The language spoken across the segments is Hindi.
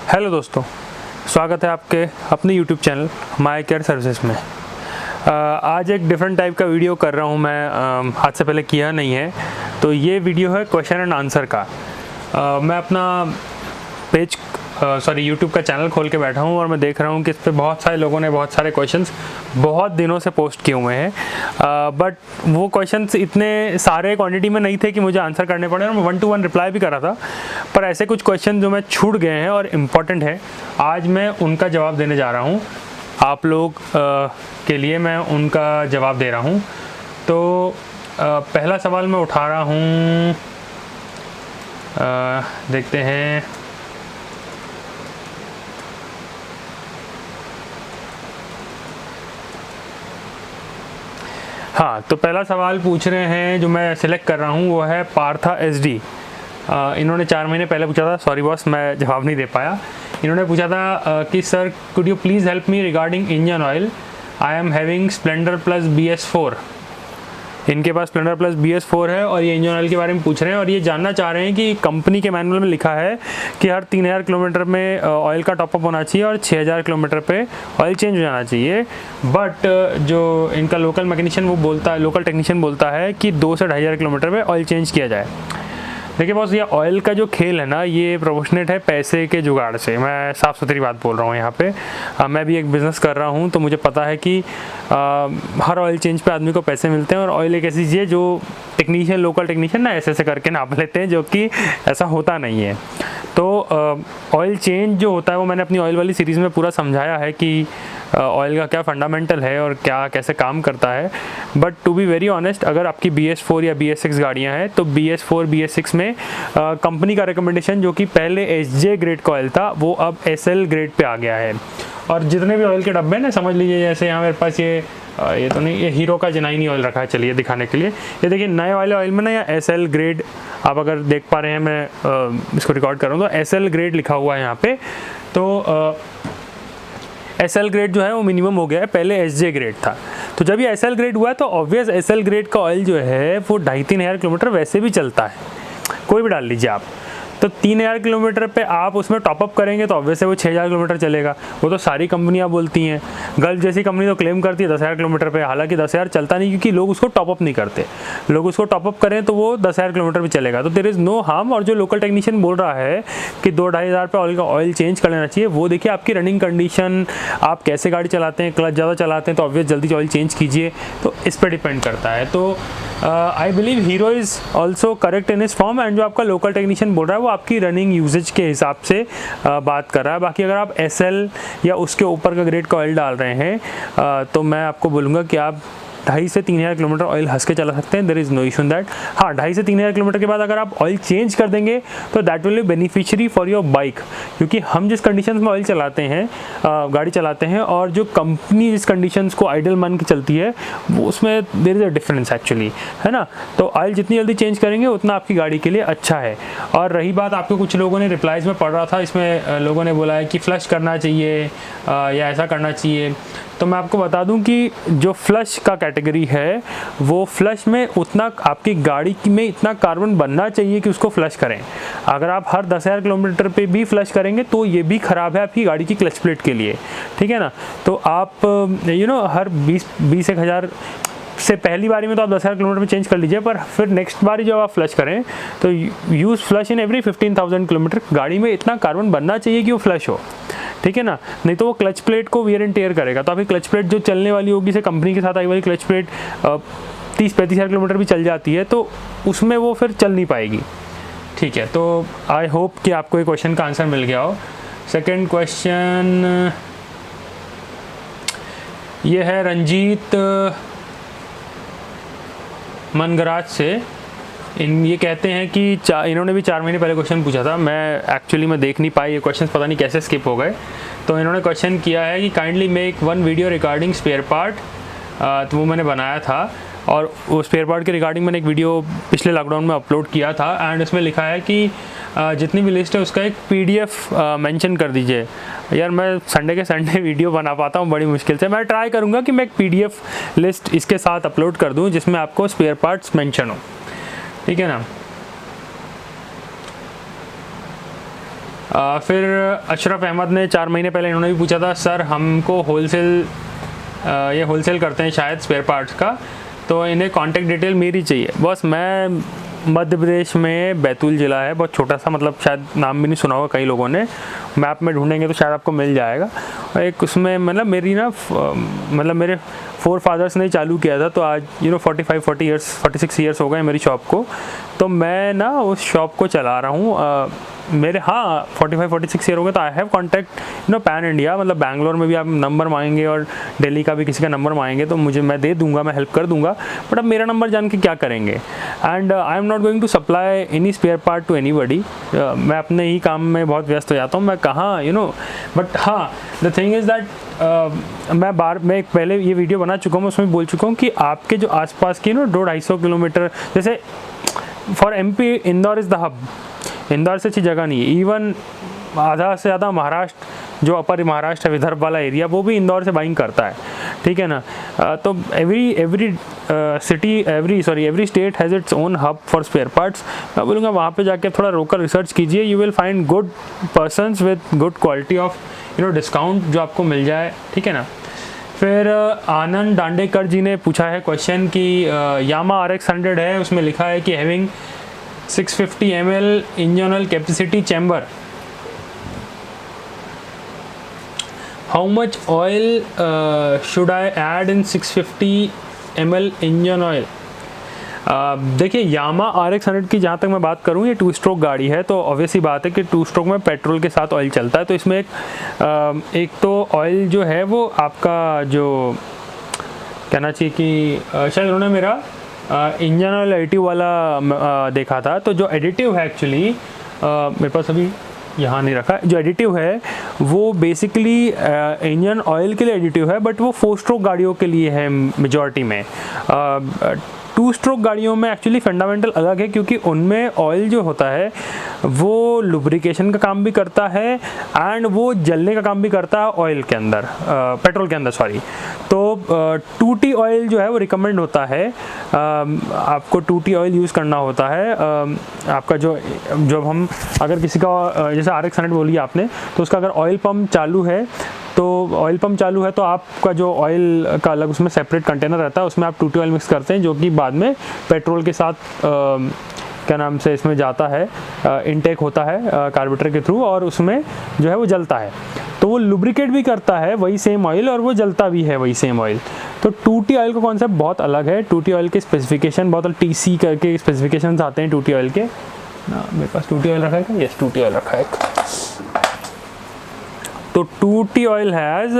हेलो दोस्तों, स्वागत है आपके अपने YouTube channel my care services में। आज एक डिफरेंट टाइप का वीडियो कर रहा हूँ मैं, आज से पहले किया नहीं है। तो ये वीडियो है क्वेश्चन एंड आंसर का। मैं अपना यूट्यूब का चैनल खोल के बैठा हूँ और मैं देख रहा हूँ कि इस पर बहुत सारे लोगों ने बहुत सारे क्वेश्चंस बहुत दिनों से पोस्ट किए हुए हैं, बट वो क्वेश्चंस इतने सारे क्वांटिटी में नहीं थे कि मुझे आंसर करने पड़े और मैं 1-to-1 रिप्लाई भी कर रहा था। पर ऐसे कुछ क्वेश्चन जो मैं छूट गए हैं और इम्पॉर्टेंट है, आज मैं उनका जवाब देने जा रहा हूँ। आप लोग के लिए मैं उनका जवाब दे रहा हूँ। तो पहला सवाल मैं उठा रहा हूँ, देखते हैं। हाँ, तो पहला सवाल पूछ रहे हैं जो मैं सिलेक्ट कर रहा हूँ वो है पार्था SD। इन्होंने 4 महीने पहले पूछा था। सॉरी बॉस, मैं जवाब नहीं दे पाया। इन्होंने पूछा था कि sir could you please help me regarding engine oil, I am having Splendor plus BS4। इनके पास स्प्लेंडर प्लस BS4 है और ये इंजन ऑयल के बारे में पूछ रहे हैं और ये जानना चाह रहे हैं कि कंपनी के मैनुअल में लिखा है कि हर 3000 किलोमीटर में ऑयल का टॉपअप होना चाहिए और 6000 किलोमीटर पे ऑयल चेंज हो जाना चाहिए। बट जो इनका लोकल टेक्नीशियन बोलता है कि 2 से 2500 किलोमीटर पे ऑयल चेंज किया जाए। देखिए बॉस, ये ऑयल का जो खेल है ना, ये प्रोपोर्शनेट है पैसे के जुगाड़ से। मैं साफ़ सुथरी बात बोल रहा हूँ यहाँ पे। मैं भी एक बिज़नेस कर रहा हूँ तो मुझे पता है कि हर ऑयल चेंज पे आदमी को पैसे मिलते हैं और ऑयल एक ऐसी चीज़ है जो लोकल टेक्नीशियन ना ऐसे करके नाप लेते हैं, जो कि ऐसा होता नहीं है। तो ऑयल चेंज जो होता है वो मैंने अपनी ऑयल वाली सीरीज़ में पूरा समझाया है कि ऑयल का क्या फंडामेंटल है और क्या कैसे काम करता है। But to be very honest, अगर आपकी BS4 या BS6 गाड़ियां हैं तो BS4 BS6 में कंपनी का रिकमेंडेशन जो कि पहले SJ ग्रेड का ऑयल था वो अब SL ग्रेड पे आ गया है। और जितने भी ऑयल के डब्बे हैं ना, समझ लीजिए जैसे यहाँ मेरे पास ये तो नहीं, ये हीरो का जेनाइन ऑयल रखा है, चलिए दिखाने के लिए। ये देखिए नए वाले ऑयल में ना या SL ग्रेड, आप अगर देख पा रहे हैं, मैं इसको रिकॉर्ड कर रहा हूँ तो SL ग्रेड लिखा हुआ है यहाँ पे। तो SL ग्रेड जो है वो मिनिमम हो गया है, पहले SJ ग्रेड था। तो जब ये SL ग्रेड हुआ है तो ऑब्वियस SL ग्रेड का ऑयल जो है वो 2500-3000 किलोमीटर वैसे भी चलता है, कोई भी डाल लीजिए आप। तो 3000 किलोमीटर पे आप उसमें टॉपअप करेंगे तो ऑब्वियस है वो 6000 किलोमीटर चलेगा। वो तो सारी कंपनियां बोलती हैं। गल्फ जैसी कंपनी तो क्लेम करती है 10,000 किलोमीटर पे, हालांकि 10,000 चलता नहीं क्योंकि लोग उसको टॉपअप नहीं करते। लोग उसको टॉपअप करें तो वो 10,000 किलोमीटर पे चलेगा। तो देयर इज़ नो हार्म। और जो लोकल टेक्नीशियन बोल रहा है कि 2-2500 पे ऑयल चेंज कर लेना चाहिए, वो देखिए आपकी रनिंग कंडीशन, आप कैसे गाड़ी चलाते हैं, क्लच ज़्यादा चलाते हैं तो ऑब्वियस जल्दी ऑयल चेंज कीजिए। तो इस पर डिपेंड करता है। तो I believe hero is also correct in इस फॉर्म। एंड जो आपका लोकल टेक्नीशियन बोल रहा है वो आपकी रनिंग यूजेज के हिसाब से बात कर रहा है। बाकी अगर आप SL या उसके ऊपर का ग्रेड का ऑयल डाल रहे हैं तो मैं आपको बोलूँगा कि आप 2,500 से 3,000 किलोमीटर ऑयल हंस के चला सकते हैं। There is no issue in that. हाँ, 2,500 से 3,000 किलोमीटर के बाद अगर आप ऑयल चेंज कर देंगे तो that will be beneficiary for your bike, क्योंकि हम जिस कंडीशंस में ऑयल चलाते हैं, गाड़ी चलाते हैं, और जो कंपनी जिस कंडीशंस को आइडल मान के चलती है वो उसमें there is a difference actually, है ना। तो ऑयल जितनी जल्दी चेंज करेंगे उतना आपकी गाड़ी के लिए अच्छा है। और रही बात, आपको कुछ लोगों ने रिप्लाइज में पढ़ रहा था, इसमें लोगों ने बोला है कि फ्लश करना चाहिए या ऐसा करना चाहिए। तो मैं आपको बता दूं कि जो फ्लश का कैटेगरी है वो फ्लश में उतना आपकी गाड़ी में इतना कार्बन बनना चाहिए कि उसको फ्लश करें। अगर आप हर 10,000 किलोमीटर पे भी फ्लश करेंगे तो ये भी ख़राब है आपकी गाड़ी की क्लच प्लेट के लिए, ठीक है ना। तो आप हर 20,000 से पहली बारी में तो आप 10,000 किलोमीटर में चेंज कर लीजिए, पर फिर नेक्स्ट बारी जब आप फ्लश करें तो use flush in every 15,000 kilometre. गाड़ी में इतना कार्बन बनना चाहिए कि वो फ्लश हो, ठीक है ना। नहीं तो वो क्लच प्लेट को वियर एंड टेयर करेगा। तो आपकी क्लच प्लेट जो चलने वाली होगी, से कंपनी के साथ आई वाली क्लच प्लेट 30-35,000 किलोमीटर भी चल जाती है तो उसमें वो फिर चल नहीं पाएगी, ठीक है। तो आई होप कि आपको ये क्वेश्चन का आंसर मिल गया हो। सेकेंड क्वेश्चन ये है रंजीत मनगराज से। ये कहते हैं कि इन्होंने भी 4 महीने पहले क्वेश्चन पूछा था। मैं देख नहीं पाई ये क्वेश्चन, पता नहीं कैसे स्किप हो गए। तो इन्होंने क्वेश्चन किया है कि kindly make 1 video regarding spare part. तो वो मैंने बनाया था और वो स्पेयर पार्ट के रिगार्डिंग मैंने एक वीडियो पिछले लॉकडाउन में अपलोड किया था। एंड उसमें लिखा है कि जितनी भी लिस्ट है उसका एक PDF मेंशन कर दीजिए। यार मैं संडे के संडे वीडियो बना पाता हूँ बड़ी मुश्किल से। मैं ट्राई करूँगा कि मैं एक PDF लिस्ट इसके साथ अपलोड कर दूँ जिसमें आपको स्पेयर पार्ट्स मेंशन हो, ठीक है ना। फिर अशरफ अहमद ने 4 महीने पहले इन्होंने भी पूछा था, सर हमको ये होलसेल करते हैं शायद स्पेयर पार्ट्स का, तो इन्हें कॉन्टैक्ट डिटेल मेरी चाहिए। बस मैं मध्य प्रदेश में बैतूल ज़िला है, बहुत छोटा सा, मतलब शायद नाम भी नहीं सुना होगा कई लोगों ने, मैप में ढूंढेंगे तो शायद आपको मिल जाएगा। एक उसमें मतलब मेरी ना मतलब मेरे 4 फादर्स ने चालू किया था, तो आज 46 ईयर्स हो गए मेरी शॉप को, तो मैं ना उस शॉप को चला रहा हूँ। मेरे 46 ईयर हो गए, तो I have contact pan India, मतलब बैंगलोर में भी आप नंबर मांगेंगे और दिल्ली का भी किसी का नंबर मांगेंगे तो मैं दे दूंगा, मैं हेल्प कर दूंगा, बट अब मेरा नंबर जान के क्या करेंगे। And I am not going to supply any spare part to anybody. मैं अपने ही काम में बहुत व्यस्त हो जाता हूँ, मैं कहाँ बट हाँ, द थिंग इज़ दैट मैं पहले ये वीडियो बना चुका हूँ, उसमें बोल चुका हूँ कि आपके जो आसपास की 200-250 किलोमीटर, जैसे for MP Indore is the hub, Indore से अच्छी जगह नहीं है। इवन आधा से ज़्यादा महाराष्ट्र, जो अपर महाराष्ट्र है, विदर्भ वाला एरिया, वो भी इंदौर से बाइंग करता है, ठीक है ना। तो every state has its own hub for spare parts. मैं बोलूँगा वहाँ पे जाके थोड़ा लोकल रिसर्च कीजिए, you will find good persons with good quality of discount जो आपको मिल जाए, ठीक है ना। फिर आनंद दांडेकर जी ने पूछा है क्वेश्चन कि यामा RX 100 है, उसमें लिखा है कि having 650 ml engine oil capacity chamber, how much oil should I add in 650 ml engine oil? देखिए यामा RX 100 की जहाँ तक मैं बात करूँ, ये 2 स्ट्रोक गाड़ी है, तो ऑब्वियसली बात है कि 2 स्ट्रोक में पेट्रोल के साथ ऑयल चलता है, तो इसमें एक तो ऑयल जो है वो आपका जो कहना चाहिए कि शायद उन्होंने मेरा इंजन ऑयल एडिटिव वाला देखा था, तो जो एडिटिव है एक्चुअली मेरे पास अभी यहाँ नहीं रखा, जो एडिटिव है वो बेसिकली इंजन ऑयल के लिए एडिटिव है, बट वो 4 स्ट्रोक गाड़ियों के लिए है मेजॉरिटी में। 2 स्ट्रोक गाड़ियों में एक्चुअली फंडामेंटल अलग है, क्योंकि उनमें ऑयल जो होता है वो लुब्रिकेशन का काम भी करता है एंड वो जलने का काम भी करता है ऑयल के अंदर, पेट्रोल के अंदर सॉरी। तो 2T ऑयल जो है वो रिकमेंड होता है, आपको 2T ऑयल यूज़ करना होता है। आपका जब हम अगर किसी का जैसे RX 100 बोली आपने, तो उसका अगर ऑयल पंप चालू है तो आपका जो ऑयल का अलग उसमें सेपरेट कंटेनर रहता है, उसमें आप 2T ऑयल मिक्स करते हैं, जो कि बाद में पेट्रोल के साथ क्या नाम से इसमें जाता है, इनटेक होता है कार्बोरेटर के थ्रू, और उसमें जो है वो जलता है, तो वो लुब्रिकेट भी करता है वही सेम ऑयल और वो जलता भी है वही सेम ऑयल। तो 2T ऑयल का कॉन्सेप्ट बहुत अलग है। 2T ऑयल के स्पेसिफिकेशन बहुत TC करके स्पेसिफिकेशन आते हैं 2T ऑयल के ना। मेरे पास 2T ऑयल रखा है क्या? यस, 2T ऑयल रखा है। तो 2T oil has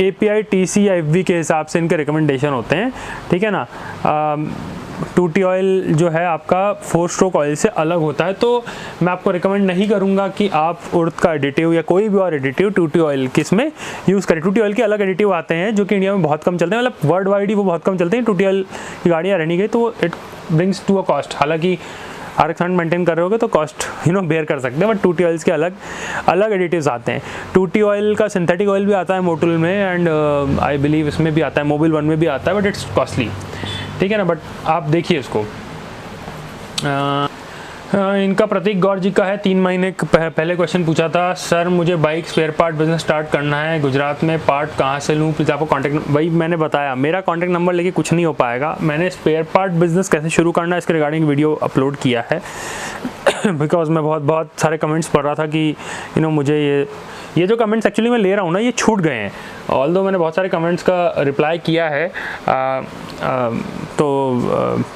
API TC या FV के हिसाब से इनके रिकमेंडेशन होते हैं, ठीक है ना। 2T ऑयल जो है आपका 4 स्ट्रोक ऑयल से अलग होता है, तो मैं आपको रिकमेंड नहीं करूंगा कि आप उर्द का एडिटिव या कोई भी और एडिटिव 2T ऑयल के इसमें यूज़ करें। 2T ऑयल के अलग एडिटिव आते हैं जो कि इंडिया में बहुत कम चलते हैं, मतलब वर्ल्ड वाइड ही वो बहुत कम चलते हैं। 2T ऑयल की गाड़ियाँ रहनी गई तो it brings to a cost, हालांकि RX 100 मेंटेन कर रहे होगे तो कॉस्ट बेयर कर सकते हैं, बट 2T ऑयल्स के अलग एडिटिव्स आते हैं। 2T ऑयल का सिंथेटिक ऑयल भी आता है मोटुल में, एंड आई बिलीव इसमें भी आता है, मोबिल 1 में भी आता है, बट इट्स कॉस्टली, ठीक है ना। बट आप देखिए इसको। इनका प्रतीक गौर जी का है, 3 महीने पहले क्वेश्चन पूछा था, सर मुझे bike spare part business start करना है, गुजरात में पार्ट कहाँ से लूँ, प्लीज़ आपको कॉन्टैक्ट। भाई मैंने बताया मेरा कॉन्टैक्ट नंबर लेके कुछ नहीं हो पाएगा। मैंने स्पेयर पार्ट बिजनेस कैसे शुरू करना है इसके रिगार्डिंग वीडियो अपलोड किया है बिकॉज मैं बहुत सारे कमेंट्स पढ़ रहा था कि मुझे ये जो कमेंट्स एक्चुअली मैं ले रहा हूँ ना, ये छूट गए हैं। ऑल्दो मैंने बहुत सारे कमेंट्स का रिप्लाई किया है, तो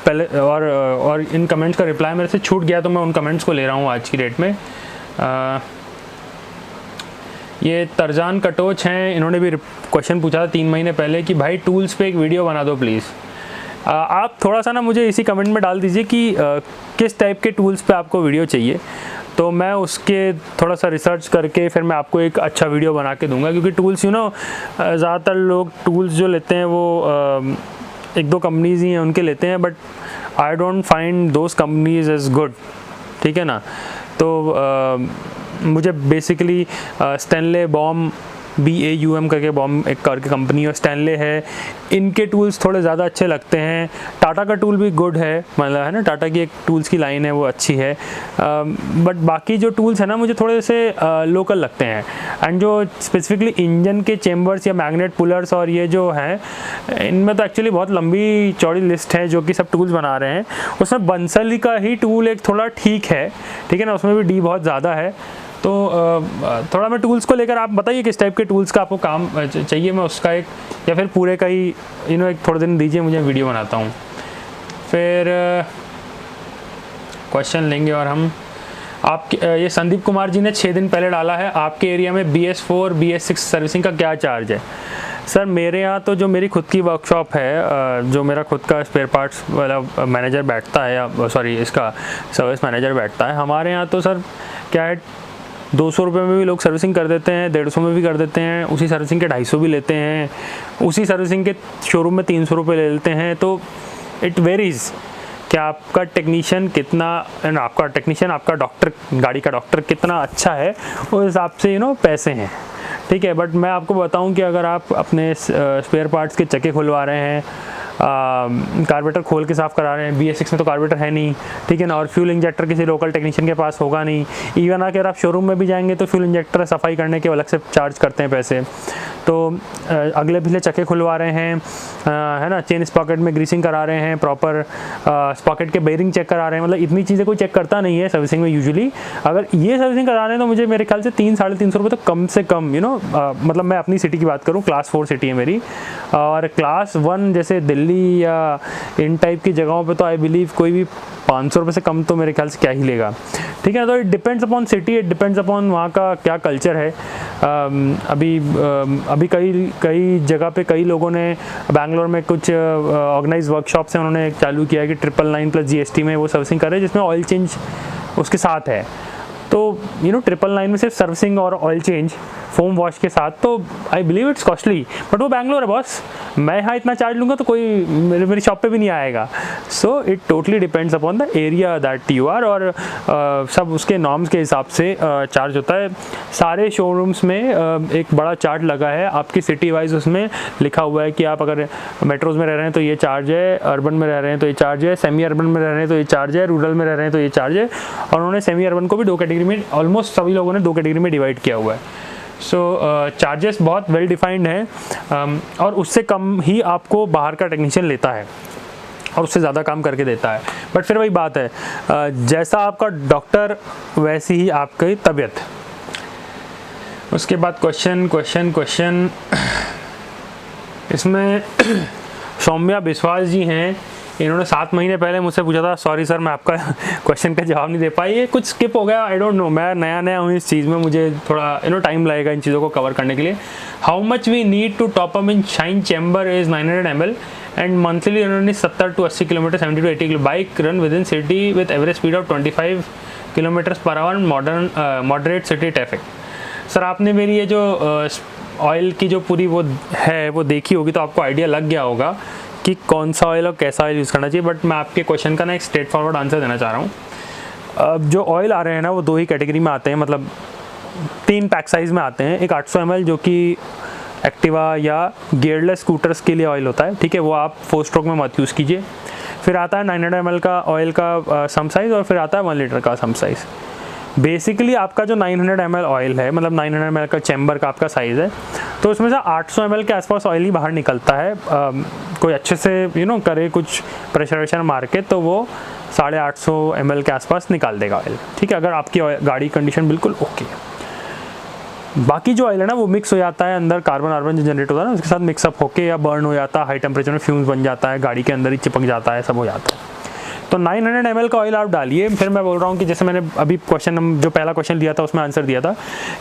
पहले और इन कमेंट्स का रिप्लाई मेरे से छूट गया, तो मैं उन कमेंट्स को ले रहा हूँ आज की डेट में। ये तर्जान कटोच हैं, इन्होंने भी क्वेश्चन पूछा था 3 महीने पहले कि भाई टूल्स पे एक वीडियो बना दो प्लीज़। आप थोड़ा सा ना मुझे इसी कमेंट में डाल दीजिए कि किस टाइप के टूल्स पे आपको वीडियो चाहिए, तो मैं उसके थोड़ा सा रिसर्च करके फिर मैं आपको एक अच्छा वीडियो बना के दूंगा। क्योंकि टूल्स ज़्यादातर लोग टूल्स जो लेते हैं वो 1-2 कंपनीज़ ही हैं उनके लेते हैं, but I don't find those companies as good, ठीक है ना। तो मुझे बेसिकली स्टेनले, बॉम BAUM करके बॉम्ब एक करके कंपनी है, स्टैनले है, इनके टूल्स थोड़े ज़्यादा अच्छे लगते हैं। टाटा का टूल भी गुड है, मतलब है ना, टाटा की एक टूल्स की लाइन है वो अच्छी है, बट बाकी जो टूल्स है ना मुझे थोड़े से लोकल लगते हैं। एंड जो स्पेसिफिकली इंजन के चेम्बर्स या मैग्नेट पुलर्स और ये जो है, इनमें तो एक्चुअली बहुत लंबी चौड़ी लिस्ट है जो कि सब टूल्स बना रहे हैं। उसमें बंसल का ही टूल एक थोड़ा ठीक है ना, उसमें भी डी बहुत ज़्यादा है। तो थोड़ा मैं टूल्स को लेकर, आप बताइए किस टाइप के टूल्स का आपको काम चाहिए, मैं उसका एक या फिर पूरे का ही एक थोड़े दिन दीजिए मुझे, वीडियो बनाता हूँ। फिर क्वेश्चन लेंगे और हम ये संदीप कुमार जी ने 6 दिन पहले डाला है, आपके एरिया में BS4 BS6 सर्विसिंग का क्या चार्ज है? सर मेरे यहाँ तो जो मेरी खुद की वर्कशॉप है, जो मेरा खुद का स्पेयर पार्ट्स वाला मैनेजर बैठता है, या सॉरी इसका सर्विस मैनेजर बैठता है, हमारे यहाँ तो सर क्या है, 200 रुपये में भी लोग सर्विसिंग कर देते हैं, 150 में भी कर देते हैं, उसी सर्विसिंग के 250 भी लेते हैं, उसी सर्विसिंग के शोरूम में 300 रुपये ले लेते हैं। तो इट वेरीज़ कि आपका टेक्नीशियन कितना, आपका टेक्नीशियन, आपका डॉक्टर, गाड़ी का डॉक्टर कितना अच्छा है, उस हिसाब से पैसे हैं, ठीक है। बट मैं आपको बताऊं कि अगर आप अपने स्पेयर पार्ट्स के चक्के खुलवा रहे हैं, कार्बोरेटर खोल के साफ़ करा रहे हैं, BS6 में तो कार्बोरेटर है नहीं, ठीक है ना, और फ्यूल इंजेक्टर किसी लोकल टेक्नीशियन के पास होगा नहीं। इवन अगर आप शोरूम में भी जाएंगे तो फ्यूल इंजेक्टर सफाई करने के अलग से चार्ज करते हैं पैसे। तो अगले पिछले चक्के खुलवा रहे हैं, है ना, चेन स्पॉकेट में ग्रीसिंग करा रहे हैं, प्रॉपर स्पॉकेट के बेयरिंग चेक करा रहे हैं, मतलब इतनी चीज़ें कोई चेक करता नहीं है सर्विसिंग में यूजुअली। अगर ये सर्विसिंग करा रहे हैं तो मुझे मेरे ख्याल से 300-350 रुपये तो कम से कम, मतलब मैं अपनी सिटी की बात करूँ, क्लास 4 सिटी है मेरी, और क्लास 1 जैसे दिल्ली या इन टाइप की जगहों पे तो आई बिलीव कोई भी 500 रुपये से कम तो मेरे ख्याल से क्या ही लेगा, ठीक है। तो it depends upon city, it depends upon वहाँ का क्या कल्चर है। अभी कई जगह पे कई लोगों ने, बैंगलोर में कुछ ऑर्गेनाइज वर्कशॉप्स हैं, उन्होंने चालू किया है कि 999 प्लस GST में वो सर्विसिंग कर रहे हैं, जिसमें ऑयल चेंज उसके साथ है। तो 999 में सिर्फ सर्विसिंग और ऑयल चेंज फोम वॉश के साथ, तो I believe it's costly, but वो बैंगलोर है बॉस, मैं यहाँ इतना चार्ज लूँगा तो कोई मेरी शॉप पे भी नहीं आएगा। So it totally depends upon the area that you are, और सब उसके नॉर्म्स के हिसाब से चार्ज होता है। सारे शोरूम्स में एक बड़ा चार्ट लगा है आपकी सिटी वाइज, उसमें लिखा हुआ है कि आप अगर मेट्रोज में रह रहे हैं तो ये चार्ज है, अर्बन में रह रहे हैं तो ये चार्ज है, सेमी अर्बन में रह रहे हैं तो ये चार्ज है, रूरल में रह रहे हैं तो ये चार्ज है। और उन्होंने सेमी अर्बन को भी 2 कैटेगरी में, ऑलमोस्ट सभी लोगों ने 2 कैटेगरी में डिवाइड किया हुआ है। सो चार्जेस बहुत वेल डिफाइंड हैं, और उससे कम ही आपको बाहर का टेक्नीशियन लेता है और उससे ज़्यादा काम करके देता है। बट फिर वही बात है, जैसा आपका डॉक्टर वैसी ही आपकी तबीयत। उसके बाद क्वेश्चन इसमें सौम्या बिस्वास जी हैं, इन्होंने 7 महीने पहले मुझसे पूछा था, सॉरी सर मैं आपका क्वेश्चन का जवाब नहीं दे पाई, ये कुछ स्किप हो गया, आई डोंट नो, मैं नया हूँ इस चीज़ में, मुझे थोड़ा टाइम लगेगा इन चीज़ों को कवर करने के लिए। How much we need to top up in Shine chamber is 900 ml and monthly इन्होंने 70 to 80 kilometre, 70 to 80 bike run with in city with average speed of 25 kilometres per hour, moderate city traffic. Sir आपने मेरी ये जो ऑयल की जो पूरी वो है वो देखी होगी, तो आपको आइडिया लग गया होगा कि कौन सा ऑयल और कैसा ऑयल यूज़ करना चाहिए। बट मैं आपके क्वेश्चन का ना एक स्ट्रेट फॉरवर्ड आंसर देना चाह रहा हूँ। जो ऑयल आ रहे हैं ना वो 2 ही कैटेगरी में आते हैं, मतलब 3 पैक साइज़ में आते हैं। एक 800 ml जो कि एक्टिवा या गियरलेस स्कूटर्स के लिए ऑयल होता है, ठीक है, वो आप 4 स्ट्रोक में मत यूज़ कीजिए। फिर आता है 900 ml का ऑयल का सम साइज़, और फिर आता है 1 लीटर का सम साइज़। बेसिकली आपका जो 900 ml ऑयल है, मतलब 900 ml का चैम्बर का आपका साइज़ है, तो उसमें से 800 ml के आसपास ऑयल ही बाहर निकलता है। कोई अच्छे से करे कुछ प्रेशर मार के, तो वो 850 ml के आसपास निकाल देगा ऑयल, ठीक है, अगर आपकी गाड़ी कंडीशन बिल्कुल ओके है। बाकी जो ऑयल है ना वो मिक्स हो जाता है अंदर, कार्बन जो जनरेट होता है ना उसके साथ मिक्सअप होके या बर्न हो जाता है, हाई टेम्परेचर में फ्यूम्स बन जाता है, गाड़ी के अंदर ही चिपक जाता है, सब हो जाता है। तो 900 ml का ऑयल आप डालिए। फिर मैं बोल रहा हूँ कि जैसे मैंने अभी जो पहला क्वेश्चन दिया था उसमें आंसर दिया था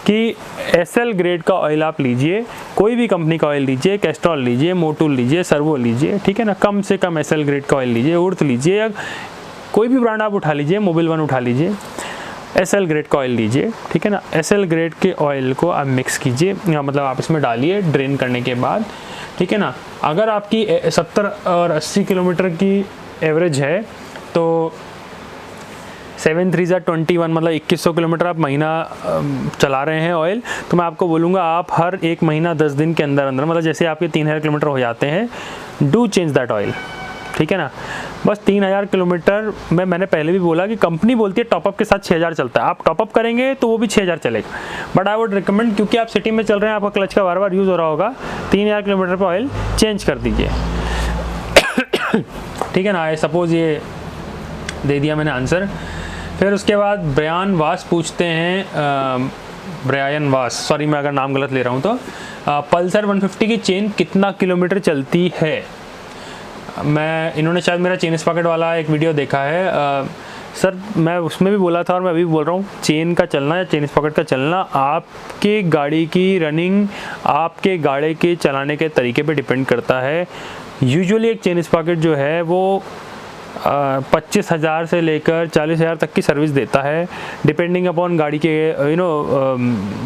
कि SL ग्रेड का ऑयल आप लीजिए, कोई भी कंपनी का ऑयल लीजिए, कैस्ट्रॉल लीजिए, मोटूल लीजिए, सर्वो लीजिए, ठीक है ना, कम से कम SL ग्रेड का ऑयल लीजिए, उर्थ लीजिए, या कोई भी ब्रांड आप उठा लीजिए, मोबिल 1 उठा लीजिए, SL ग्रेड का ऑयल लीजिए, ठीक है ना। SL ग्रेड के ऑयल को आप मिक्स कीजिए, मतलब आप इसमें डालिए ड्रेन करने के बाद, ठीक है ना। अगर आपकी 70 और 80 किलोमीटर की एवरेज है तो 7 3 21, मतलब 2100 किलोमीटर आप महीना चला रहे हैं ऑयल, तो मैं आपको बोलूँगा आप हर एक महीना 10 दिन के अंदर अंदर, मतलब जैसे आपके 3000 किलोमीटर हो जाते हैं, डू चेंज दैट ऑयल, ठीक है ना। बस 3000 किलोमीटर में, मैंने पहले भी बोला कि कंपनी बोलती है टॉपअप के साथ 6000 चलता है, आप टॉपअप करेंगे तो वो भी 6000 चलेगा, बट आई वुड रिकमेंड, क्योंकि आप सिटी में चल रहे हैं, आपका क्लच का बार बार यूज़ हो रहा होगा, 3000 किलोमीटर पर ऑयल चेंज कर दीजिए, ठीक है ना। आई सपोज़ ये दे दिया मैंने आंसर। फिर उसके बाद ब्रायन वास पूछते हैं, ब्रायन वास, सॉरी मैं अगर नाम गलत ले रहा हूँ तो, पल्सर 150 की चेन कितना किलोमीटर चलती है। इन्होंने शायद मेरा चेन स्पॉकेट वाला एक वीडियो देखा है, सर मैं उसमें भी बोला था और मैं अभी भी बोल रहा हूँ, चेन का चलना या चेन स्पॉकेट का चलना आपके गाड़ी की रनिंग, आपके गाड़ी के चलाने के तरीके पे डिपेंड करता है। यूजुअली एक चेन स्पॉकेट जो है वो 25,000 से लेकर 40,000 तक की सर्विस देता है, डिपेंडिंग अपॉन गाड़ी के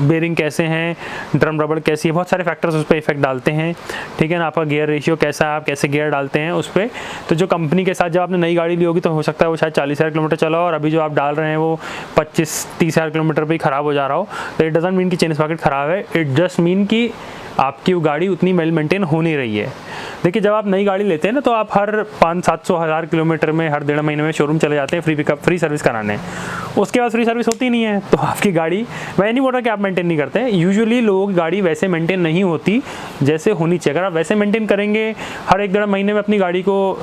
बेरिंग कैसे हैं, ड्रम रबड़ कैसी है, बहुत सारे फैक्टर्स उस पर इफेक्ट डालते हैं, ठीक है ना। आपका गियर रेशियो कैसा है, आप कैसे गियर डालते हैं उस पर। तो जो कंपनी के साथ जब आपने नई गाड़ी ली होगी तो हो सकता है वो शायद 40,000 किलोमीटर चला हो, और अभी जो आप डाल रहे हैं वो 25-30,000 किलोमीटर पर ही ख़राब हो जा रहा हो, तो इट डजंट मीन कि चेन स्पॉकेट ख़राब है, इट जस्ट मीन कि आपकी वो गाड़ी उतनी वेल मेंटेन हो नहीं रही है। देखिए जब आप नई गाड़ी लेते हैं ना, तो आप हर 500-700,000 किलोमीटर में हर 1.5 महीने में शोरूम चले जाते हैं फ्री पिकअप, फ्री सर्विस कराने। उसके बाद फ्री सर्विस होती नहीं है, तो आपकी गाड़ी, मैं नहीं बोल रहा कि आप मेंटेन नहीं करते हैं, यूजुअली लोगों की गाड़ी वैसे मेंटेन नहीं होती जैसे होनी चाहिए। अगर आप वैसे मेंटेन करेंगे, हर 1-1.5 महीने में अपनी गाड़ी को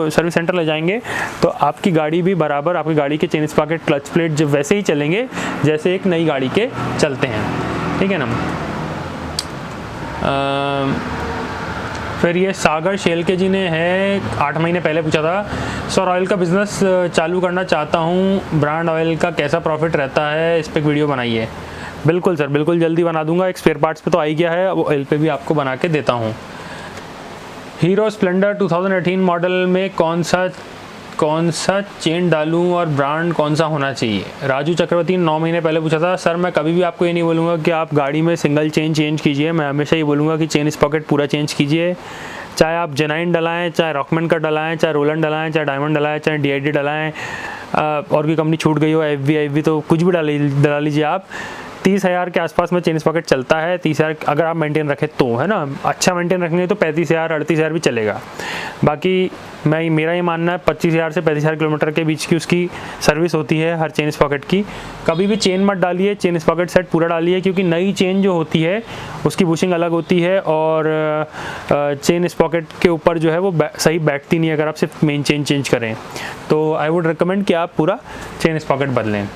सर्विस सेंटर ले जाएंगे, तो आपकी गाड़ी भी बराबर, आपकी गाड़ी के चेन स्पॉकेट, क्लच प्लेट जब वैसे ही चलेंगे जैसे एक नई गाड़ी के चलते हैं, ठीक है ना। फिर ये सागर शेलके जी ने है 8 महीने पहले पूछा था, सर ऑयल का बिज़नेस चालू करना चाहता हूँ, ब्रांड ऑयल का कैसा प्रॉफिट रहता है, इस पर वीडियो बनाइए। बिल्कुल सर, बिल्कुल जल्दी बना दूंगा, एक स्पेयर पार्ट्स पे तो आ ही गया है, अब ऑयल पे भी आपको बना के देता हूँ। हीरो स्प्लेंडर 2018 मॉडल में कौन सा चेन डालूं और ब्रांड कौन सा होना चाहिए। राजू चक्रवर्ती ने 9 महीने पहले पूछा था। सर मैं कभी भी आपको ये नहीं बोलूँगा कि आप गाड़ी में सिंगल चेन चेंज कीजिए, मैं हमेशा ये बोलूँगा कि चेन स्पॉकेट पूरा चेंज कीजिए, चाहे आप जेनाइन डलाएं, चाहे रॉकमैन का डलाएं, चाहे रोलन डलाएं, चाहे डायमंड डलाएं, चाहे DID डलाएं, और कोई कंपनी छूट गई हो, FV तो कुछ भी डला लीजिए आप। 30,000 के आसपास में चेन स्पॉकेट चलता है, 30,000 अगर आप मेंटेन रखें तो, है ना। अच्छा मेंटेन रखेंगे तो 35,000 38,000 भी चलेगा। बाकी मेरा ये मानना है 25,000 से 35,000 किलोमीटर के बीच की उसकी सर्विस होती है हर चेन स्पॉकेट की। कभी भी चेन मत डालिए, चेन स्पॉकेट सेट पूरा डालिए, क्योंकि नई चेन जो होती है उसकी बुशिंग अलग होती है, और चेन स्पॉकेट के ऊपर जो है वो सही बैठती नहीं है अगर आप सिर्फ मेन चेन चेंज करें। तो आई वुड रिकमेंड कि आप पूरा चेन स्पॉकेट बदलें।